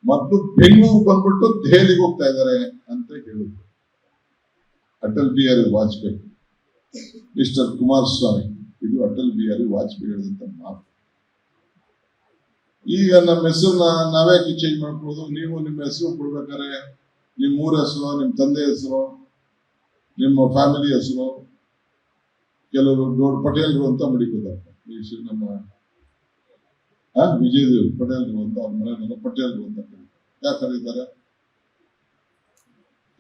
ಮತ್ತು ಬೆಂಗಳೂರು ಬಂದ್ಬಿಟ್ಟು ದೆಹಲಿಗೆ ಹೋಗ್ತಾ ಇದ್ದಾರೆ ಅಂತ ಹೇಳಿದ್ರು ಅಟಲ್ ಬಿಹಾರಿ ವಾಜಪೇಯಿ. ಮಿಸ್ಟರ್ ಕುಮಾರಸ್ವಾಮಿ, ಇದು ಅಟಲ್ ಬಿಹಾರಿ ವಾಜಪೇಯಿ ಹೇಳಿದಂತ ಮಾತು. ಈಗ ನಮ್ಮ ಹೆಸರನ್ನ ನಾವ್ಯಾಕೆ ಚೇಂಜ್ ಮಾಡ್ಕೊಳ್ಳೋದು? ನೀವು ನಿಮ್ಮ ಹೆಸರು ಕೊಡ್ಬೇಕಾದ್ರೆ ನಿಮ್ಮ ಊರ ಹೆಸರು, ನಿಮ್ಮ ತಂದೆ ಹೆಸರು, ನಿಮ್ಮ ಫ್ಯಾಮಿಲಿ ಹೆಸರು, ಕೆಲವರು ಗೌಡ್ ಪಟೇಲ್ರು ಅಂತ ಮಡಿಕೋತಾರೆ. ನಮ್ಮ ವಿಜಯದೇವ್ ಪಟೇಲ್ರು ಅಂತ ಅವ್ರ ಮನೆಯಲ್ಲ ಪಟೇಲ್ರು ಅಂತ ಕರೀತಾರೆ. ಯಾಕೆ ಕರೀತಾರೆ?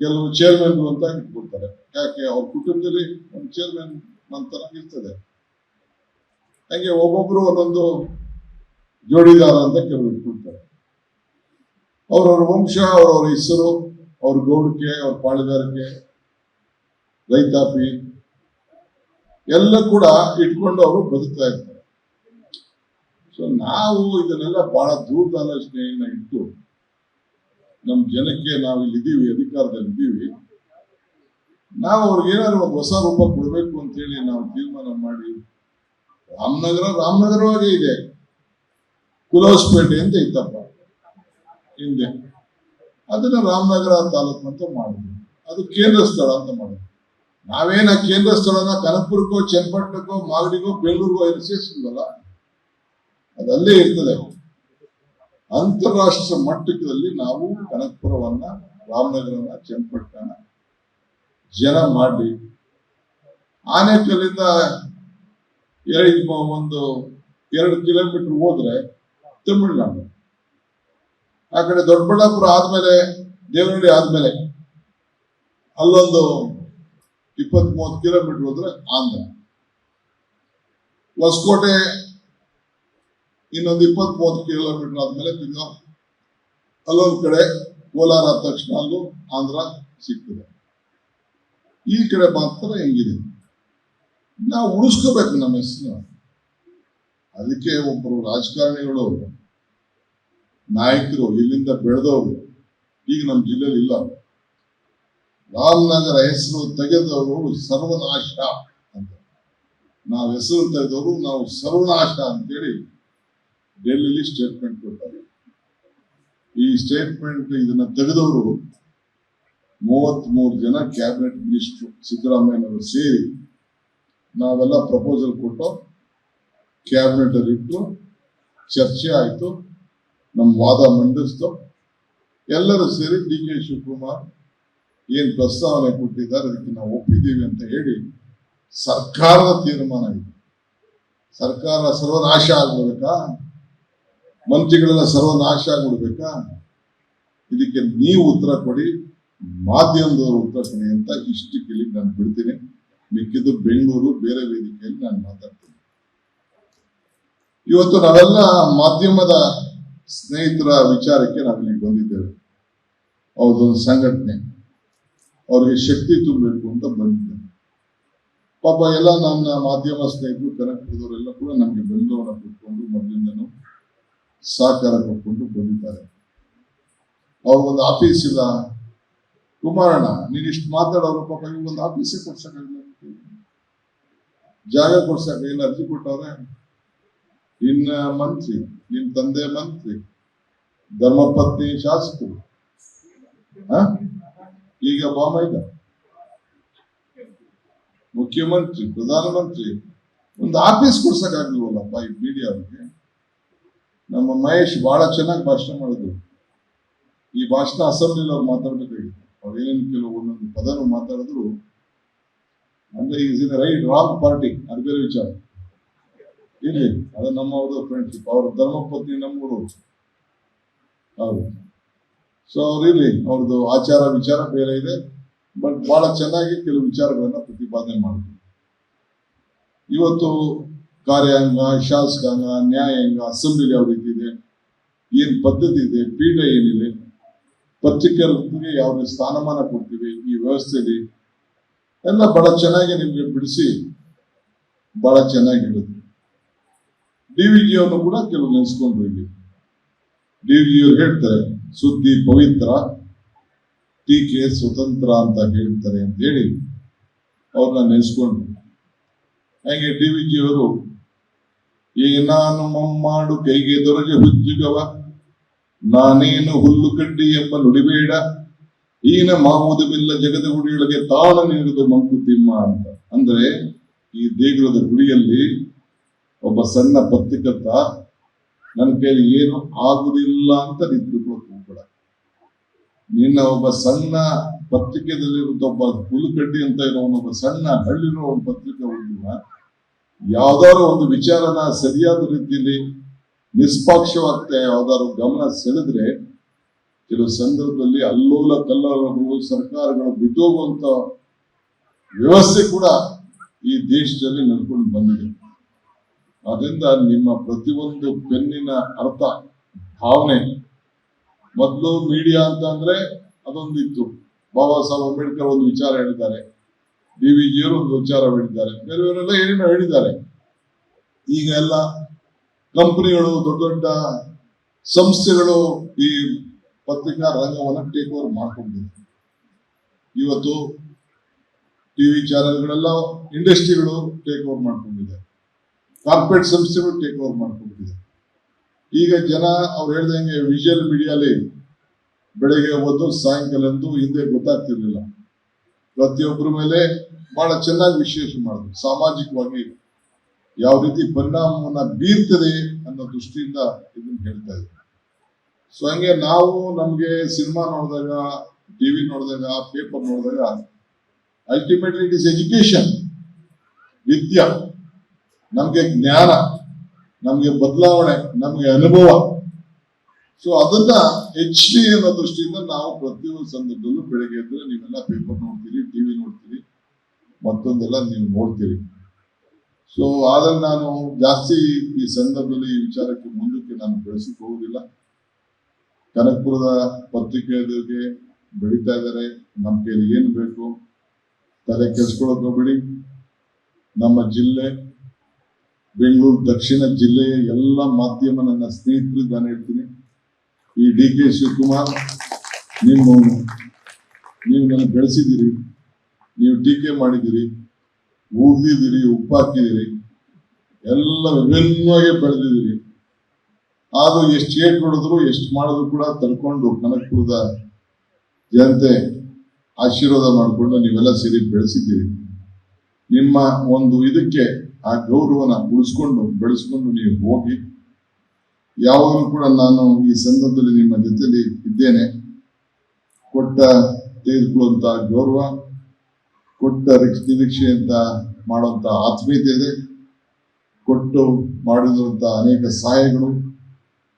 ಕೆಲವು ಚೇರ್ಮನ್ರು ಅಂತ ಇಟ್ಕೊಳ್ತಾರೆ. ಯಾಕೆ? ಅವ್ರ ಕುಟುಂಬದಲ್ಲಿ ಒಂದು ಚೇರ್ಮನ್ ನಂತರ ಇರ್ತದೆ. ಹಾಗೆ ಒಬ್ಬೊಬ್ರು ಒಂದೊಂದು ಜೋಡಿದಾರ ಅಂತ ಕೆಲವರು ಇಟ್ಕೊಳ್ತಾರೆ. ಅವ್ರವ್ರ ವಂಶ, ಅವ್ರವ್ರ ಹೆಸರು, ಅವ್ರ ಗೌಡಿಕೆ, ಅವ್ರ ಪಾಳುಗಾರಿಕೆ, ರೈತಾಪಿ ಎಲ್ಲ ಕೂಡ ಇಟ್ಕೊಂಡು ಅವರು ಬದುಕ್ತಾ ಇರ್ತಾರೆ. ಸೊ ನಾವು ಇದನ್ನೆಲ್ಲ ಬಹಳ ದೂರದ ಆಲೋಚನೆಯನ್ನ ಇಟ್ಟು ನಮ್ಮ ಜನಕ್ಕೆ ನಾವು ಇಲ್ಲಿದ್ದೀವಿ, ಅಧಿಕಾರದಲ್ಲಿ ಇದ್ದೀವಿ, ನಾವು ಅವ್ರಿಗೆ ಏನಾದ್ರು ಒಂದು ಹೊಸ ರೂಪ ಕೊಡಬೇಕು ಅಂತ ಹೇಳಿ ನಾವು ತೀರ್ಮಾನ ಮಾಡಿ, ರಾಮನಗರವಾಗೇ ಇದೆ, ಕುಲೋಸ್ಪೇಟೆ ಅಂತ ಇತ್ತಪ್ಪ ಹಿಂದೆ, ಅದನ್ನ ರಾಮನಗರ ತಾಲೂಕು ಅಂತ ಮಾಡಿದ್ವಿ. ಅದು ಕೇಂದ್ರ ಸ್ಥಳ ಅಂತ ಮಾಡಿದ್ವಿ. ನಾವೇನ ಕೇಂದ್ರ ಸ್ಥಳನ ಕನಕಪುರಕ್ಕೋ, ಚನ್ನಪಟ್ಟಣಕ್ಕೋ, ಮಾಗಡಿಗೋ, ಬೆಂಗಳೂರಿಗೋ ಸೇರಿಸಿಲ್ವಲ್ಲ, ಅದಲ್ಲೇ ಇರ್ತದೆ. ಅಂತಾರಾಷ್ಟ್ರೀಯ ಮಟ್ಟದಲ್ಲಿ ನಾವು ಕನಕಪುರವನ್ನ, ರಾಮನಗರನ, ಚನ್ನಪಟ್ಟಣ ಜನ ಮಾಡಿ, ಆನೇಕಲ್ಲಿಂದ 2 ಕಿಲೋಮೀಟರ್ ಹೋದ್ರೆ ತಮಿಳುನಾಡು, ಆ ಕಡೆ ದೊಡ್ಡಬಳ್ಳಾಪುರ ಆದ್ಮೇಲೆ, ದೇವನಹಳ್ಳಿ ಆದ್ಮೇಲೆ ಅಲ್ಲೊಂದು 20-30 ಕಿಲೋಮೀಟರ್ ಹೋದ್ರೆ ಆಂಧ್ರ, ಹೊಸಕೋಟೆ ಇನ್ನೊಂದು 20-30 ಕಿಲೋಮೀಟರ್ ಆದ್ಮೇಲೆ ತಿರ್ಗಾ ಅಲ್ಲೊಂದ್ ಕಡೆ ಕೋಲಾರ ತಕ್ಷಣ ಅಲ್ಲೂ ಆಂಧ್ರ ಸಿಗ್ತದೆ. ಈ ಕಡೆ ಮಾತ್ರ ಹೆಂಗಿದೆ, ನಾವು ಉಳಿಸ್ಕೋಬೇಕು ನಮ್ಮ ಹೆಸರು. ಅದಕ್ಕೆ ಒಬ್ಬರು ರಾಜಕಾರಣಿಗಳು, ನಾಯಕರು ಇಲ್ಲಿಂದ ಬೆಳೆದವರು ಈಗ ನಮ್ಮ ಜಿಲ್ಲೆಯಲ್ಲಿ ಇಲ್ಲ. ರಾಮನಗರ ಹೆಸರು ತೆಗೆದವರು ಸರ್ವನಾಶ ಅಂತ, ನಾವು ಹೆಸರು ತೆಗೆದವರು ನಾವು ಸರ್ವನಾಶ ಅಂತೇಳಿ ಡೆಲ್ಲಿಲಿ ಸ್ಟೇಟ್ಮೆಂಟ್ ಕೊಡ್ತಾರೆ. ಈ ಸ್ಟೇಟ್ಮೆಂಟ್ ಇದನ್ನ ತೆಗೆದವರು 33 ಜನ ಕ್ಯಾಬಿನೆಟ್ ಮಿನಿಸ್ಟರ್ ಸಿದ್ದರಾಮಯ್ಯನವರು ಸೇರಿ ನಾವೆಲ್ಲ ಪ್ರಪೋಸಲ್ ಕೊಟ್ಟು ಕ್ಯಾಬಿನೆಟ್ ಅಲ್ಲಿ ಇಟ್ಟು ಚರ್ಚೆ ಆಯ್ತು, ನಮ್ಮ ವಾದ ಮಂಡಿಸ್ತು. ಎಲ್ಲರೂ ಸೇರಿ ಡಿ ಕೆ ಶಿವಕುಮಾರ್ ಏನ್ ಪ್ರಸ್ತಾವನೆ ಕೊಟ್ಟಿದ್ದಾರೆ ಅದಕ್ಕೆ ನಾವು ಒಪ್ಪಿದ್ದೀವಿ ಅಂತ ಹೇಳಿ ಸರ್ಕಾರದ ತೀರ್ಮಾನ ಇದೆ. ಸರ್ಕಾರ ಸರ್ವನಾಶ ಆಗ್ಬಿಡ್ಬೇಕಾ? ಮಂತ್ರಿಗಳೆಲ್ಲ ಸರ್ವನಾಶ ಆಗ್ಬಿಡ್ಬೇಕಾ? ಇದಕ್ಕೆ ನೀವು ಉತ್ತರ ಕೊಡಿ, ಮಾಧ್ಯಮದವರು ಉತ್ತರ ಕೊಡಿ ಅಂತ ಇಷ್ಟಕ್ಕೆ ನಾನು ಬಿಡ್ತೀನಿ. ಮಿಕ್ಕಿದ್ದು ಬೆಂಗಳೂರು ಬೇರೆ ವೇದಿಕೆಯಲ್ಲಿ ನಾನು ಮಾತಾಡ್ತೀನಿ. ಇವತ್ತು ನಾವೆಲ್ಲ ಮಾಧ್ಯಮದ ಸ್ನೇಹಿತರ ವಿಚಾರಕ್ಕೆ ನಾವಿಲ್ಲಿ ಬಂದಿದ್ದೇವೆ. ಅವ್ರದ್ದೊಂದು ಸಂಘಟನೆ, ಅವ್ರಿಗೆ ಶಕ್ತಿ ತುಂಬಬೇಕು ಅಂತ ಬಂದಿದ್ದೇವೆ. ಪಾಪ ಎಲ್ಲ ನನ್ನ ಮಾಧ್ಯಮ ಸ್ನೇಹಿತರು, ಕನಕಪುರದವರೆಲ್ಲ ಕೂಡ ನಮಗೆ ಬೆಂಬಲವನ್ನು ಕೊಟ್ಕೊಂಡು ಮೊದಲಿಂದನೂ ಸಹಕಾರ ಕೊಟ್ಕೊಂಡು ಬಂದಿದ್ದಾರೆ. ಅವ್ರಿಗೊಂದು ಆಫೀಸ್ ಇಲ್ಲ, ಕುಮಾರಣ್ಣ ನೀನ್ ಇಷ್ಟು ಮಾತಾಡೋರು, ಪಾಪ ಇವ್ಗೊಂದು ಆಫೀಸೇ ಕೊಡ್ಸಕ್ಕಾಗಿಲ್ಲ, ಜಾಗ ಕೊಡ್ಸಕ್ಕಾಗಿಲ್ಲ, ಅರ್ಜಿ ಕೊಟ್ಟವ್ರೆ. ನಿನ್ನ ಮಂತ್ರಿ, ನಿನ್ ತಂದೆ ಮಂತ್ರಿ, ಧರ್ಮಪತ್ನಿ ಶಾಸಕರು, ಈಗ ಬಾಮೈದ ಮುಖ್ಯಮಂತ್ರಿ, ಪ್ರಧಾನಮಂತ್ರಿ, ಒಂದು ಆಫೀಸ್ ಕೊಡ್ಸಕ್ಕಾಗ್ಲಿವಲ್ಲಪ್ಪ ಈ ಮೀಡಿಯಾ ಅವ್ರಿಗೆ. ನಮ್ಮ ಮಹೇಶ್ ಬಹಳ ಚೆನ್ನಾಗಿ ಭಾಷಣ ಮಾಡಿದ್ರು. ಈ ಭಾಷಣ ಅಸೆಂಬ್ಲಿಲಿ ಅವ್ರು ಮಾತಾಡ್ಬೇಕಾಗಿತ್ತು. ಅವ್ರು ಏನೇನು ಕೆಲವು ಒಂದೊಂದು ಪದನು ಮಾತಾಡಿದ್ರು. ಅಂದ್ರೆ is in right wrong party, ಅದು ಬೇರೆ ವಿಚಾರ ಇರ್ಲಿ, ಅದು ನಮ್ಮವ್ರದ್ದು ಫ್ರೆಂಡ್ಶಿಪ್. ಅವ್ರ ಧರ್ಮಪತ್ನಿ ನಮ್ಮೂರು ಹೌದು. ಸೊ ಅವ್ರಿರ್ಲಿ, ಅವ್ರದ್ದು ಆಚಾರ ವಿಚಾರ ಬೇರೆ ಇದೆ. ಬಟ್ ಬಹಳ ಚೆನ್ನಾಗಿ ಕೆಲವು ವಿಚಾರಗಳನ್ನ ಪ್ರತಿಪಾದನೆ ಮಾಡಿದ್ರು. ಇವತ್ತು ಕಾರ್ಯಾಂಗ, ಶಾಸಕಾಂಗ, ನ್ಯಾಯಾಂಗ, ಅಸೆಂಬ್ಲಿ ಯಾವ ರೀತಿ ಇದೆ, ಏನ್ ಪದ್ಧತಿ ಇದೆ, ಪೀಠ ಏನಿದೆ, ಪತ್ರಿಕೆಗಳಿಗೆ ಯಾವ ಸ್ಥಾನಮಾನ ಕೊಡ್ತೀವಿ, ಈ ವ್ಯವಸ್ಥೆಯಲ್ಲಿ ಎಲ್ಲ ಬಹಳ ಚೆನ್ನಾಗಿ ನಿಮ್ಗೆ ಬಿಡಿಸಿ ಬಹಳ ಚೆನ್ನಾಗಿ ಹೇಳಿದ್ರು. ಡಿ.ವಿ.ಜಿ ಅವರನ್ನು ಕೂಡ ಕೆಲವು ನೆನೆಸ್ಕೊಂಡ್ರು. ಇಲ್ಲಿ ಡಿ.ವಿ.ಜಿ ಅವರು ಹೇಳ್ತಾರೆ, ಸುದ್ದಿ ಪವಿತ್ರ, ಟೀಕೆ ಸ್ವತಂತ್ರ ಅಂತ ಹೇಳ್ತಾರೆ ಅಂತ ಹೇಳಿ ಅವ್ರನ್ನ ನೆನೆಸ್ಕೊಂಡ್ರು. ಹಾಗೆ ಡಿ.ವಿ.ಜಿ ಅವರು, ಈಗ ನಾನು ಮಮ್ಮಾಡು ಕೈಗೆ ದೊರಗೆ ಹುಜ್ಜುಗವ, ನಾನೇನು ಹುಲ್ಲು ಕಡ್ಡಿ ಎಂಬ ನುಡಿಬೇಡ, ಈನ ಮಾವುದವಿಲ್ಲ ಜಗದ ಗುಡಿಯೊಳಗೆ ತಾಳ ನೀಡಿದ ಮಂಕುತಿಮ್ಮ ಅಂತ. ಅಂದ್ರೆ ಈ ದೇಗುಲದ ಗುಡಿಯಲ್ಲಿ ಒಬ್ಬ ಸಣ್ಣ ಪತ್ರಿಕರ್ತ ನನ್ನ ಕೈಲಿ ಏನು ಆಗುದಿಲ್ಲ ಅಂತ ನಿಂತ್ಕೊಳ್ಳೋಕೆ ಹೋಗ್ಬೇಡ. ನಿನ್ನ ಒಬ್ಬ ಸಣ್ಣ ಪತ್ರಿಕೆಯಲ್ಲಿರುವಂತ ಒಬ್ಬ ಹುಲ್ಲುಕಡ್ಡಿ ಅಂತ ಇರೋ ಒಬ್ಬ ಸಣ್ಣ ಹಳ್ಳಿರೋ ಒಂದು ಪತ್ರಿಕೆ ಹೋಗಿಲ್ಲ, ಯಾವ್ದಾದ್ರು ಒಂದು ವಿಚಾರನ ಸರಿಯಾದ ರೀತಿಯಲ್ಲಿ ನಿಷ್ಪಾಕ್ಷವಾಗ್ತಾ ಯಾವ್ದಾದ್ರು ಗಮನ ಸೆಳೆದ್ರೆ ಕೆಲವು ಸಂದರ್ಭದಲ್ಲಿ ಅಲ್ಲೋಲ ಕಲ್ಲೋಲಗಳು ಸರ್ಕಾರಗಳು ಬಿದ್ದೋಗುವಂತ ವ್ಯವಸ್ಥೆ ಕೂಡ ಈ ದೇಶದಲ್ಲಿ ನಡ್ಕೊಂಡು ಬಂದಿದೆ. ಆದ್ರಿಂದ ನಿಮ್ಮ ಪ್ರತಿಯೊಂದು ಪೆನ್ನಿನ ಅರ್ಥ ಭಾವನೆ, ಮೊದಲು ಮೀಡಿಯಾ ಅಂತ ಅಂದ್ರೆ ಅದೊಂದಿತ್ತು. ಬಾಬಾ ಸಾಹೇಬ್ ಅಂಬೇಡ್ಕರ್ ಒಂದು ವಿಚಾರ ಹೇಳಿದ್ದಾರೆ, DVಜಿಯವರು ಒಂದು ವಿಚಾರ ಹೇಳಿದ್ದಾರೆ, ಬೇರೆಯವರೆಲ್ಲ ಏನೇನೋ ಹೇಳಿದ್ದಾರೆ. ಈಗ ಎಲ್ಲ ಕಂಪನಿಗಳು, ದೊಡ್ಡ ದೊಡ್ಡ ಸಂಸ್ಥೆಗಳು ಈ ಪತ್ರಿಕಾ ರಂಗವನ್ನು ಟೇಕ್ ಓವರ್ ಮಾಡ್ಕೊಂಡಿದೆ. ಇವತ್ತು ಟಿವಿ ಚಾನೆಲ್ಗಳೆಲ್ಲ ಇಂಡಸ್ಟ್ರಿಗಳು ಟೇಕ್ ಓವರ್ ಮಾಡ್ಕೊಂಡಿದೆ, ಕಾರ್ಪೊರೇಟ್ ಸಂಸ್ಥೆಗಳು ಟೇಕ್ ಓವರ್ ಮಾಡ್ಕೊಂಡಿದೆ. ಈಗ ಜನ ಅವ್ರು ಹೇಳ್ದಂಗೆ ವಿಜುವಲ್ ಮೀಡಿಯಾಲಿ ಬೆಳಗ್ಗೆ ಓದು ಸಾಯಂಕಾಲ ಅಂತೂ ಹಿಂದೆ ಗೊತ್ತಾಗ್ತಿರ್ಲಿಲ್ಲ. ಪ್ರತಿಯೊಬ್ಬರ ಮೇಲೆ ಬಹಳ ಚೆನ್ನಾಗಿ ವಿಶ್ಲೇಷಣೆ ಮಾಡಿದ್ರು, ಸಾಮಾಜಿಕವಾಗಿ ಯಾವ ರೀತಿ ಪರಿಣಾಮವನ್ನ ಬೀರ್ತದೆ ಅನ್ನೋ ದೃಷ್ಟಿಯಿಂದ ಇದನ್ನ ಹೇಳ್ತಾ ಇದ್ರು. ಸೊ ಹಂಗೆ ನಾವು ನಮ್ಗೆ ಸಿನಿಮಾ ನೋಡಿದಾಗ, ಟಿವಿ ನೋಡಿದಾಗ, ಪೇಪರ್ ನೋಡಿದಾಗ ಅಲ್ಟಿಮೇಟ್ಲಿ ಇಟ್ ಇಸ್ ಎಜುಕೇಶನ್, ವಿದ್ಯಾ, ನಮ್ಗೆ ಜ್ಞಾನ, ನಮ್ಗೆ ಬದಲಾವಣೆ, ನಮ್ಗೆ ಅನುಭವ. ಸೊ ಅದನ್ನ ಹೆಚ್ಚಲಿ ಅನ್ನೋ ದೃಷ್ಟಿಯಿಂದ ನಾವು ಪ್ರತಿಯೊಂದು ಸಂದರ್ಭದಲ್ಲೂ ಬೆಳಗ್ಗೆ ಎದ್ರೆ ನೀವೆಲ್ಲ ಪೇಪರ್ ನೋಡ್ತೀರಿ, ಟಿವಿ ನೋಡ್ತೀರಿ, ಮತ್ತೊಂದೆಲ್ಲ ನೀವು ನೋಡ್ತೀರಿ. ಸೊ ಆದ್ರೆ ನಾನು ಜಾಸ್ತಿ ಈ ಸಂದರ್ಭದಲ್ಲಿ ಈ ವಿಚಾರಕ್ಕೆ ಮುಂದಕ್ಕೆ ನಾನು ಬೆಳೆಸಕ್ಕೆ ಹೋಗುದಿಲ್ಲ. ಕನಕಪುರದ ಪತ್ರಿಕೆಗಳಿಗೆ ಬೆಳೀತಾ ಇದ್ದಾರೆ, ನಮ್ಮ ಕೈಲಿ ಏನು ಬೇಕು ತಲೆ ಕೆಡಿಸ್ಕೊಳ್ಳೋಕೆ ಹೋಗ್ಬೇಡಿ. ನಮ್ಮ ಜಿಲ್ಲೆ ಬೆಂಗಳೂರು ದಕ್ಷಿಣ ಜಿಲ್ಲೆಯ ಎಲ್ಲ ಮಾಧ್ಯಮ ನನ್ನ ಸ್ನೇಹಿತರಿಗೆ ನಾನು ಹೇಳ್ತೀನಿ, ಈ DK ಶಿವಕುಮಾರ್ ನೀವು ನನ್ನ ಬೆಳೆಸಿದ್ದೀರಿ, ನೀವು ಟೀಕೆ ಮಾಡಿದ್ದೀರಿ, ಉಗ್ದಿದ್ದೀರಿ, ಉಪ್ಪಾಕಿದ್ದೀರಿ, ಎಲ್ಲ ವಿಭಿನ್ನವಾಗಿ ಬೆಳೆದಿದ್ದೀರಿ. ಆದ್ರೂ ಎಷ್ಟು ಏಟ್ ಕೊಡಿದ್ರು ಎಷ್ಟು ಮಾಡಿದ್ರು ಕೂಡ ತಡ್ಕೊಂಡು ಕನಕಪುರದ ಜನತೆ ಆಶೀರ್ವಾದ ಮಾಡಿಕೊಂಡು ನೀವೆಲ್ಲ ಸೇರಿ ಬೆಳೆಸಿದ್ದೀರಿ. ನಿಮ್ಮ ಒಂದು ಇದಕ್ಕೆ ಆ ಗೌರವನ ಉಳಿಸ್ಕೊಂಡು ಬೆಳೆಸ್ಕೊಂಡು ನೀವು ಹೋಗಿ. ಯಾವಾಗಲೂ ಕೂಡ ನಾನು ಈ ಸಂದರ್ಭದಲ್ಲಿ ನಿಮ್ಮ ಜೊತೆಲಿ ಇದ್ದೇನೆ. ಕೊಟ್ಟ ತೆಗೆದುಕೊಳ್ಳುವಂತ ಗೌರವ, ಕೊಟ್ಟ ನಿರೀಕ್ಷೆ ಅಂತ ಮಾಡುವಂತ ಆತ್ಮೀಯತೆ ಇದೆ, ಕೊಟ್ಟು ಮಾಡಿರುವಂತ ಅನೇಕ ಸಹಾಯಗಳು,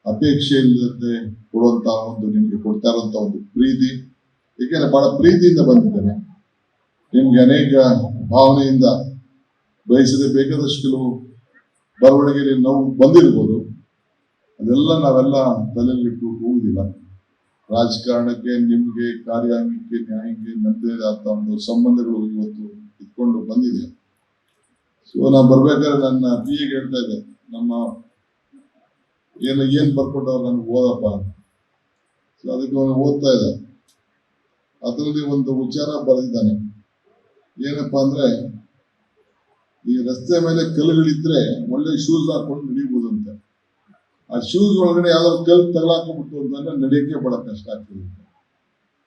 ಅಪೇಕ್ಷೆ ಇಲ್ಲದೆ ಕೊಡುವಂತ ಒಂದು ನಿಮ್ಗೆ ಕೊಡ್ತಾ ಇರುವಂತ ಒಂದು ಪ್ರೀತಿ, ಏಕೆಂದ್ರೆ ಬಹಳ ಪ್ರೀತಿಯಿಂದ ಬಂದಿದ್ದೇನೆ. ನಿಮ್ಗೆ ಅನೇಕ ಭಾವನೆಯಿಂದ ಬಯಸದೆ ಬೇಕಾದಷ್ಟು ಕೆಲವು ಬರವಣಿಗೆಯಲ್ಲಿ ನೋವು ಬಂದಿರ್ಬೋದು, ಅದೆಲ್ಲ ನಾವೆಲ್ಲ ತಲೆಯಲ್ಲಿಟ್ಟು ಹೋಗುದಿಲ್ಲ. ರಾಜಕಾರಣಕ್ಕೆ, ನಿಮ್ಗೆ ಕಾರ್ಯಾಂಗಕ್ಕೆ, ನ್ಯಾಯಕ್ಕೆ ನಮ್ಮದೇ ಆದ ಒಂದು ಸಂಬಂಧಗಳು ಇವತ್ತು ಇಟ್ಕೊಂಡು ಬಂದಿದೆ. ಸೊ ನಾನು ಬರ್ಬೇಕಾದ್ರೆ ನನ್ನ PA ಹೇಳ್ತಾ ಇದ್ದೆ, ನಮ್ಮ ಏನ್ ಬರ್ಕೊಟ್ಟವ್ರು ನನ್ಗೆ ಓದಪ್ಪ ಅಂತ. ಸೊ ಅದಕ್ಕೆ ಅವನು ಓದ್ತಾ ಇದ್ದ, ಅದರಲ್ಲಿ ಒಂದು ವಿಚಾರ ಬರೆದಿದ್ದಾನೆ. ಏನಪ್ಪಾ ಅಂದ್ರೆ, ಈ ರಸ್ತೆ ಮೇಲೆ ಕಲ್ಲುಗಳಿದ್ರೆ ಒಳ್ಳೆ ಶೂಸ್ ಹಾಕೊಂಡು ನಡಿಬಹುದಂತೆ. ಆ ಶೂಸ್ ಒಳಗಡೆ ಯಾವ್ದಾದ್ರು ಕಲ್ಲು ತಗಲಾಕೊಂಡ್ಬಿಟ್ಟು ಅಂತಂದ್ರೆ ನಡೆಯಕ್ಕೆ ಬಹಳ ಕಷ್ಟ ಆಗ್ತದೆ.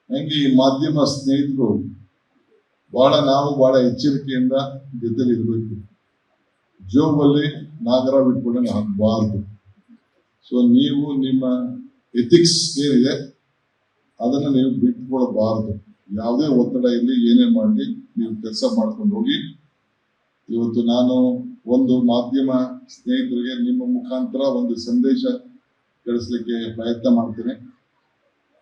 ಹಂಗೆ ಈ ಮಾಧ್ಯಮ ಸ್ನೇಹಿತರು ನಾವು ಬಹಳ ಎಚ್ಚರಿಕೆಯಿಂದ ಜೊತೆಲಿ ಇರಬೇಕು. ಜೋಬಲ್ಲಿ ನಾಗರ ಬಿಟ್ಕೊಂಡಂಗೆ ಆಗಬಾರ್ದು. ಸೊ ನೀವು ನಿಮ್ಮ ಎಥಿಕ್ಸ್ ಏನಿದೆ ಅದನ್ನ ನೀವು ಬಿಟ್ಕೊಳ್ಬಾರ್ದು. ಯಾವುದೇ ಒತ್ತಡ ಇಲ್ಲಿ ಏನೇ ಮಾಡಲಿ ನೀವು ಕೆಲಸ ಮಾಡ್ಕೊಂಡು ಹೋಗಿ. ಇವತ್ತು ನಾನು ಒಂದು ಮಾಧ್ಯಮ ಸ್ನೇಹಿತರಿಗೆ ನಿಮ್ಮ ಮುಖಾಂತರ ಒಂದು ಸಂದೇಶ ಕಳಿಸ್ಲಿಕ್ಕೆ ಪ್ರಯತ್ನ ಮಾಡ್ತೇನೆ.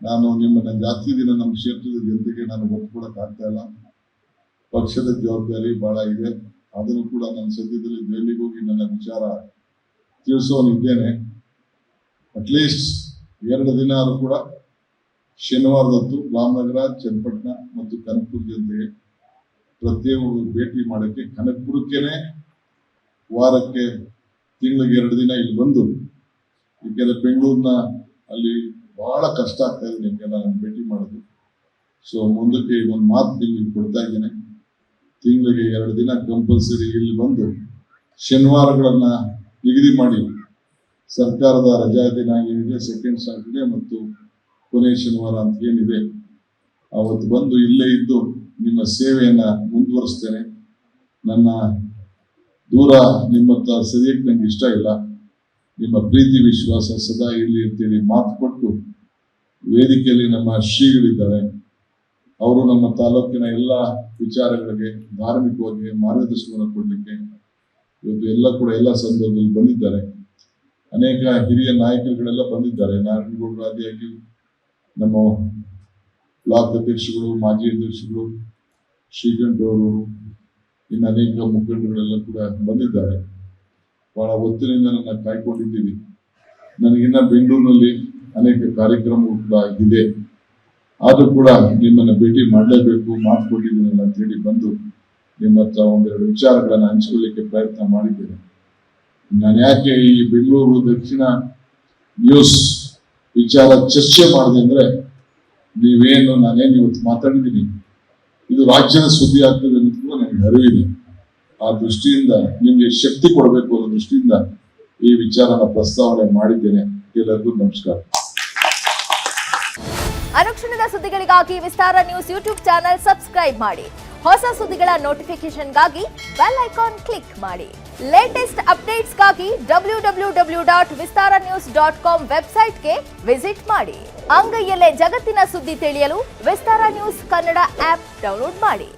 ನಾನು ನಿಮ್ಮನ್ನ ಜಾಸ್ತಿ ದಿನ ನಮ್ಮ ಕ್ಷೇತ್ರದ ಜನತೆಗೆ ನಾನು ಒಪ್ಕೊಳಕ್ ಆಗ್ತಾ ಇಲ್ಲ. ಪಕ್ಷದ ಜವಾಬ್ದಾರಿ ಬಹಳ ಇದೆ. ಅದನ್ನು ಕೂಡ ನಾನು ಸದ್ಯದಲ್ಲಿ ದೆಹಲಿಗೆ ಹೋಗಿ ನನ್ನ ವಿಚಾರ ತಿಳಿಸೋನಿದ್ದೇನೆ. ಅಟ್ಲೀಸ್ಟ್ 2 ದಿನ ಆದ್ರೂ ಕೂಡ ಶನಿವಾರದತ್ತು ರಾಮನಗರ, ಚನ್ನಪಟ್ಟಣ ಮತ್ತು ಕನಕಪುರ ಜನತೆಗೆ ಪ್ರತ್ಯೇಕ ಭೇಟಿ ಮಾಡೋಕ್ಕೆ, ಕನಕಪುರಕ್ಕೇನೆ ವಾರಕ್ಕೆ ತಿಂಗಳಿಗೆ 2 ದಿನ ಇಲ್ಲಿ ಬಂದು, ಏಕೆಂದ್ರೆ ಬೆಂಗಳೂರಿನ ಅಲ್ಲಿ ಬಹಳ ಕಷ್ಟ ಆಗ್ತಾ ಇದೆ ನಿಮ್ಗೆಲ್ಲ ನಾನು ಭೇಟಿ ಮಾಡೋದು. ಸೊ ಮುಂದಕ್ಕೆ ಒಂದು ಮಾತು ನಿಮ್ಗೆ ಕೊಡ್ತಾ ಇದ್ದೇನೆ, ತಿಂಗಳಿಗೆ 2 ದಿನ ಕಂಪಲ್ಸರಿ ಇಲ್ಲಿ ಬಂದು ಶನಿವಾರಗಳನ್ನ ನಿಗದಿ ಮಾಡಿ ಸರ್ಕಾರದ ರಜಾ ದಿನ ಏನಿದೆ, ಸೆಕೆಂಡ್ ಸಾಟರ್ಡೆ ಮತ್ತು ಕೊನೆಯ ಶನಿವಾರ ಅಂತ ಏನಿದೆ, ಅವತ್ತು ಬಂದು ಇಲ್ಲೇ ಇದ್ದು ನಿಮ್ಮ ಸೇವೆಯನ್ನ ಮುಂದುವರಿಸ್ತೇನೆ. ನನ್ನ ದೂರ ನಿಮ್ಮತ್ತ ಸರಿಯಕ್ಕೆ ನಂಗೆ ಇಷ್ಟ ಇಲ್ಲ. ನಿಮ್ಮ ಪ್ರೀತಿ ವಿಶ್ವಾಸ ಸದಾ ಇರಲಿ ಅಂತೇಳಿ ಮಾತು ಕೊಟ್ಟು, ವೇದಿಕೆಯಲ್ಲಿ ನಮ್ಮ ಶ್ರೀಗಳಿದ್ದಾರೆ, ಅವರು ನಮ್ಮ ತಾಲೂಕಿನ ಎಲ್ಲ ವಿಚಾರಗಳಿಗೆ ಧಾರ್ಮಿಕವಾಗಿ ಮಾರ್ಗದರ್ಶನವನ್ನು ಕೊಡಲಿಕ್ಕೆ ಇವತ್ತು ಎಲ್ಲ ಸಂದರ್ಭದಲ್ಲಿ ಬಂದಿದ್ದಾರೆ. ಅನೇಕ ಹಿರಿಯ ನಾಯಕರುಗಳೆಲ್ಲ ಬಂದಿದ್ದಾರೆ. ನಾರಾಯಣಗೌಡರು ಆದಿಯಾಗಿ ನಮ್ಮ ಬ್ಲಾಕ್ ಅಧ್ಯಕ್ಷಗಳು, ಮಾಜಿ ಅಧ್ಯಕ್ಷಗಳು, ಶ್ರೀಕಂಠವರು, ಇನ್ನು ಅನೇಕ ಮುಖಂಡರುಗಳೆಲ್ಲ ಕೂಡ ಬಂದಿದ್ದಾರೆ. ಬಹಳ ಹೊತ್ತಿನಿಂದ ನನ್ನ ಕಾಯ್ಕೊಂಡಿದ್ದೀವಿ. ನನಗಿನ್ನ ಬೆಂಗಳೂರಿನಲ್ಲಿ ಅನೇಕ ಕಾರ್ಯಕ್ರಮಗಳು ಕೂಡ ಇದೆ. ಆದ್ರೂ ಕೂಡ ನಿಮ್ಮನ್ನ ಭೇಟಿ ಮಾಡಲೇಬೇಕು, ಮಾತು ಕೊಟ್ಟಿದ್ದೀನಲ್ಲ ಅಂತ ಹೇಳಿ ಬಂದು ನಿಮ್ಮ ಹತ್ರ ಒಂದೆರಡು ವಿಚಾರಗಳನ್ನ ಹಂಚಿಕೊಳ್ಳಿಕ್ಕೆ ಪ್ರಯತ್ನ ಮಾಡಿದ್ದೇನೆ. ನಾನು ಯಾಕೆ ಈ ಬೆಂಗಳೂರು ದಕ್ಷಿಣ ನ್ಯೂಸ್ ವಿಚಾರ ಚರ್ಚೆ ಮಾಡಿದೆ ಅಂದ್ರೆ, ನಾನೇನು ಇವತ್ತು ಮಾತಾಡಿದ್ದೀನಿ, ಇದು ರಾಜ್ಯದ ಸುದ್ದಿ ಆಗ್ತದೆ ಅಂತ ಕೂಡ ನನಗೆ ಅರಿವಿದೆ. ಆ ದೃಷ್ಟಿಯಿಂದ ನಿಮ್ಗೆ ಶಕ್ತಿ ಕೊಡಬೇಕು ಅನ್ನೋ ದೃಷ್ಟಿಯಿಂದ ಈ ವಿಚಾರನ ಪ್ರಸ್ತಾವನೆ ಮಾಡಿದ್ದೇನೆ. ಎಲ್ಲರಿಗೂ ನಮಸ್ಕಾರ. ಅನುಕ್ಷಣದ ಸುದ್ದಿಗಳಿಗಾಗಿ ವಿಸ್ತಾರ ನ್ಯೂಸ್ ಯೂಟ್ಯೂಬ್ ಚಾನೆಲ್ ಸಬ್ಸ್ಕ್ರೈಬ್ ಮಾಡಿ. ಹೊಸ ಸುದ್ದಿಗಳ ನೋಟಿಫಿಕೇಶನ್ಗಾಗಿ ಬೆಲ್ ಐಕಾನ್ ಕ್ಲಿಕ್ ಮಾಡಿ. ಲೇಟೆಸ್ಟ್ ಅಪ್ಡೇಟ್ಸ್ಗಾಗಿ www.vistaranews.com ವೆಬ್ಸೈಟ್ಗೆ ವಿಸಿಟ್ ಮಾಡಿ. ಅಂಗೈಯಲ್ಲೇ ಜಗತ್ತಿನ ಸುದ್ದಿ ತಿಳಿಯಲು ವಿಸ್ತಾರ ನ್ಯೂಸ್ ಕನ್ನಡ ಆಪ್ ಡೌನ್ಲೋಡ್ ಮಾಡಿ.